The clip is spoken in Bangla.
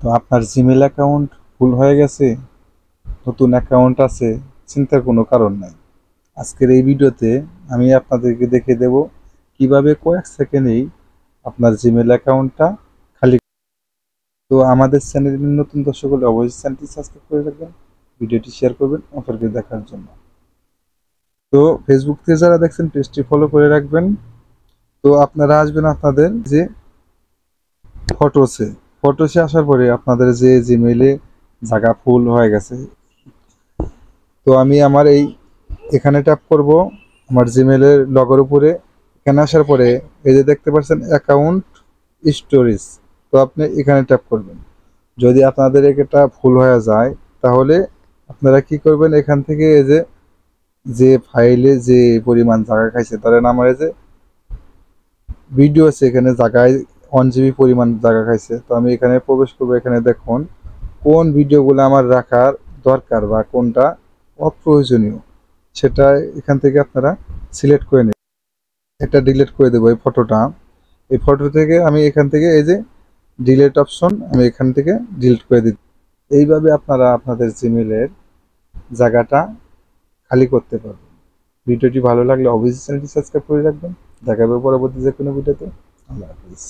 তো আপনার জিমেল অ্যাকাউন্ট ভুল হয়ে গেছে, নতুন অ্যাকাউন্ট আছে, চিন্তার কোনো কারণ নাই। আজকের এই ভিডিওতে আমি আপনাদেরকে দেখিয়ে দেব কিভাবে কয়েক সেকেন্ডেই আপনার জিমেল অ্যাকাউন্টটা খালি। তো আমাদের চ্যানেলের নতুন দর্শক হলে অবশ্যই চ্যানেলটি সাবস্ক্রাইব করে রাখবেন, ভিডিওটি শেয়ার করবেন অপরকে দেখার জন্য। তো ফেসবুক থেকে যারা দেখছেন পেজটি ফলো করে রাখবেন। তো আপনারা আসবেন আপনাদের যে ফটোসে আসার পরে আপনাদের যে জিমেইলে জায়গা ফুল হয়ে গেছে, তো আমি আমার এখানে ট্যাপ করব আমার জিমেলের লগের উপরে। এখানে আসার পরে এই যে দেখতে পাচ্ছেন অ্যাকাউন্ট স্টোরেজ, তো আপনি এখানে ট্যাপ করবেন। যদি আপনাদের এটা ফুল হয়ে যায় তাহলে আপনারা কি করবেন, এখান থেকে এই যে যে ফাইলে যে পরিমাণ জায়গা খাইছে, ধরেন আমার এই যে ভিডিও আছে এখানে জায়গায় 1 GB পরিমাণ জায়গা খাইছে, তো আমি এখানে প্রবেশ করবো। এখানে দেখুন কোন ভিডিওগুলো আমার রাখার দরকার বা কোনটা অপ্রয়োজনীয়, সেটা এখান থেকে আপনারা সিলেক্ট করে নেবেন। এটা ডিলিট করে দেবো এই ফটোটা। এই ফটো থেকে আমি এখান থেকে এই যে ডিলিট অপশন, আমি এখান থেকে ডিলিট করে দিই। এইভাবে আপনারা আপনাদের জিমেলের জায়গাটা খালি করতে পারবেন। ভিডিওটি ভালো লাগলে অবশ্যই চ্যানেলটি সাবস্ক্রাইব করে রাখবেন। দেখা হবে পরবর্তী যে কোনো ভিডিওতে। আল্লাহ হাফিজ।